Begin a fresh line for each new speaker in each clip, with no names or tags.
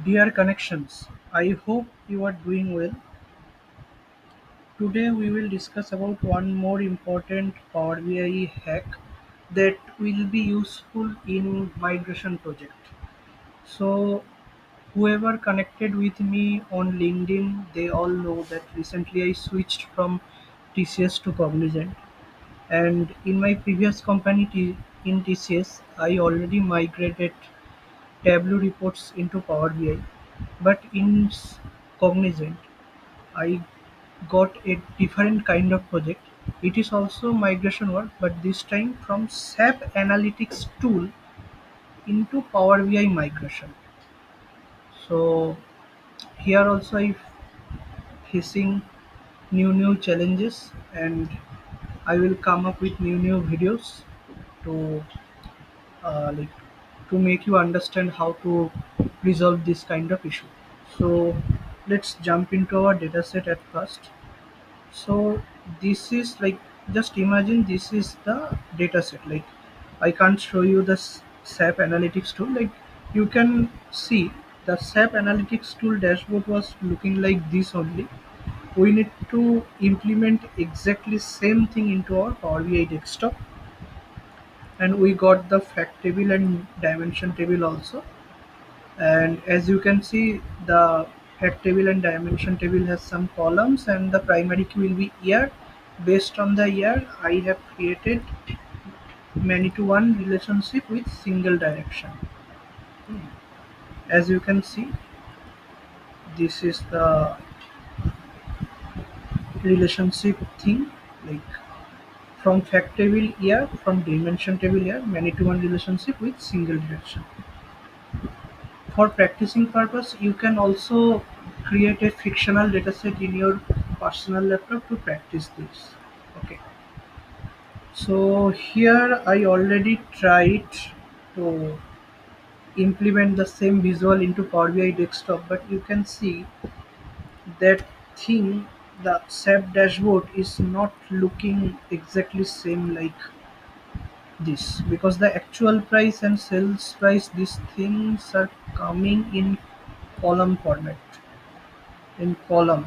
Dear connections, I hope you are doing well. Today we will discuss about one more important Power BI hack that will be useful in migration project. So whoever connected with me on LinkedIn, they all know that recently I switched from TCS to Cognizant, and in my previous company in TCS I already migrated Tableau reports into Power BI, but in Cognizant I got a different kind of project. It is also migration work, but this time from SAP Analytics tool into Power BI migration. So here also I facing new challenges, and I will come up with new videos to like to make you understand how to resolve this kind of issue. So let's jump into our dataset at first. So this is like, just imagine this is the data set. Like, I can't show you the SAP Analytics tool. Like, you can see the SAP Analytics tool dashboard was looking like this only. We need to implement exactly same thing into our Power BI desktop, and we got the fact table and dimension table also. And as you can see, the fact table and dimension table has some columns, and the primary key will be year. Based on the year, I have created many to one relationship with single direction. As you can see, this is the relationship thing, like from fact table year, from dimension table year, many to one relationship with single direction. For practicing purpose, you can also create a fictional dataset in your personal laptop to practice this. Okay, so here I already tried to implement the same visual into Power BI desktop, but you can see that thing, the SAP dashboard is not looking exactly same like this, because the actual price and sales price, these things are coming in column format, in column,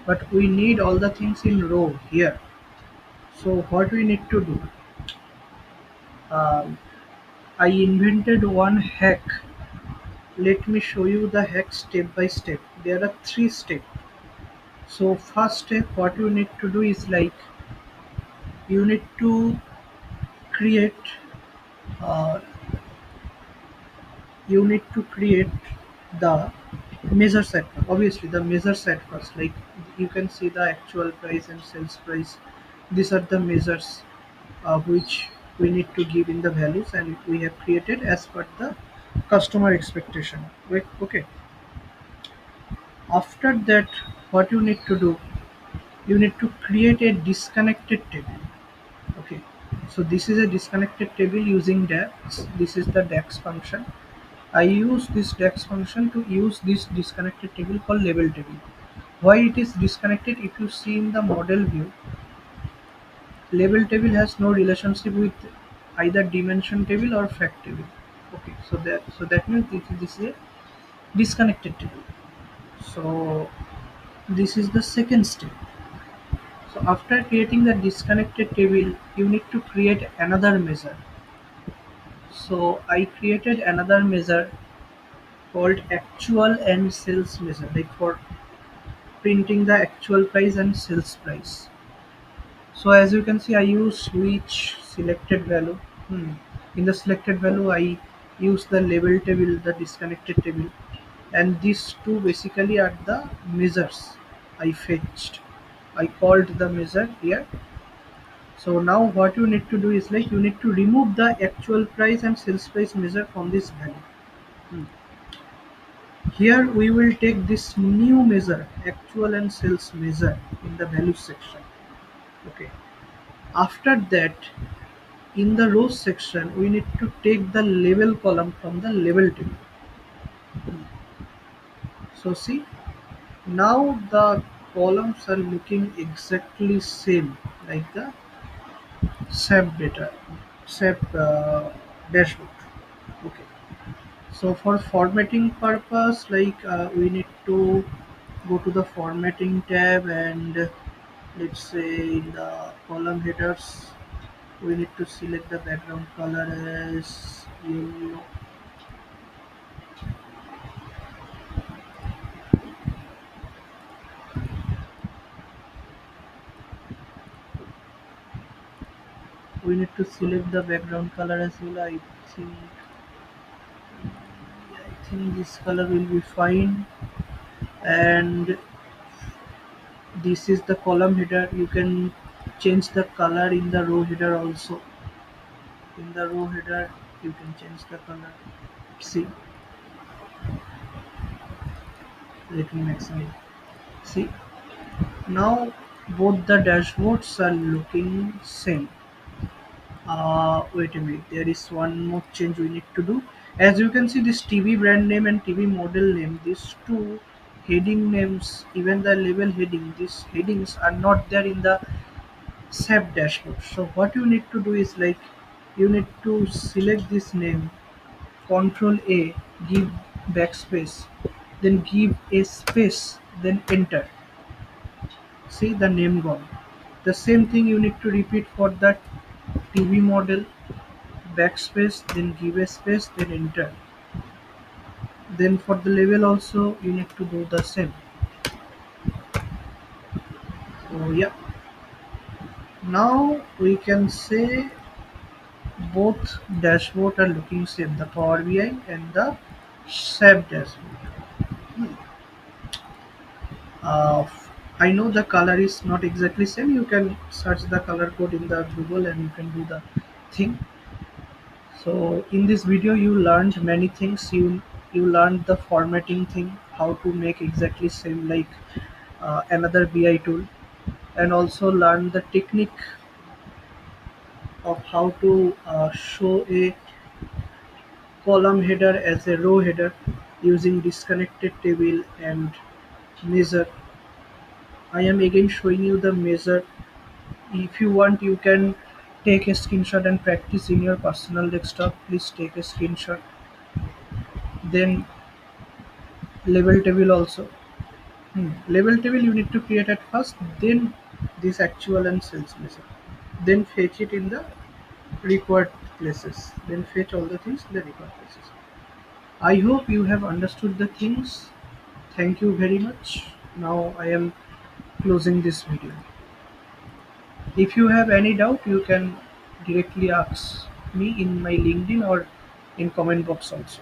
but we need all the things in row here. So what we need to do, um, I invented one hack. Let me show you the hack step by step. There are three steps. So first step, what you need to do is like, you need to create uh, you need to create the measure set. Obviously the measure set first, like you can see the actual price and sales price. These are the measures which we need to give in the values, and we have created as per the customer expectation. Wait, okay. After that, what you need to do, you need to create a disconnected table. Okay, so this is a disconnected table using DAX. This is the DAX function. I use this DAX function to use this disconnected table called label table. Why it is disconnected? If you see in the model view, label table has no relationship with either dimension table or fact table. Okay, so that means this is a disconnected table. So this is the second step. So after creating the disconnected table, you need to create another measure. So I created another measure called actual and sales measure, like for printing the actual price and sales price. So as you can see, I use which selected value. Hmm. In the selected value, I use the label table, the disconnected table, and these two basically are the measures I fetched. I called the measure here. So now what you need to do is like, you need to remove the actual price and sales price measure from this value. Hmm. Here we will take this new measure, actual and sales measure, in the value section. Okay. After that, in the rows section, we need to take the label column from the label table. So see, now the columns are looking exactly same like the SAP data, SAP dashboard. Okay. So for formatting purpose, like we need to go to the formatting tab, and let's say in the column headers we need to select the background color as yellow. We need to select the background color as well. Think I think this color will be fine. And this is the column header. You can change the color in the row header also. In the row header you can change the color. See, let me maximize. See, now both the dashboards are looking same. Wait a minute, there is one more change we need to do. As you can see, this TV brand name and TV model name, these two heading names, even the label heading, these headings are not there in the SAP dashboard. So what you need to do is, like, you need to select this name, Control A, give backspace, then give a space, then enter. See the name gone. The same thing you need to repeat for that TV model, backspace, then give a space, then enter. Then for the label also you need to do the same. So yeah, now we can say both dashboard are looking same, the Power BI and the SAP dashboard. Uh, I know the color is not exactly same. You can search the color code in the Google and you can do the thing. So in this video you learned many things. You learned the formatting thing, how to make exactly same like another BI tool, and also learn the technique of how to show a column header as a row header using disconnected table and measure. I am again showing you the measure. If you want, you can take a screenshot and practice in your personal desktop. Please take a screenshot. Then label table also. Label table you need to create at first, then this actual and sales measure. Then fetch it in the required places. Then fetch all the things in the required places. I hope you have understood the things. Thank you very much. Now I am closing this video. If you have any doubt, you can directly ask me in my LinkedIn or in comment box also.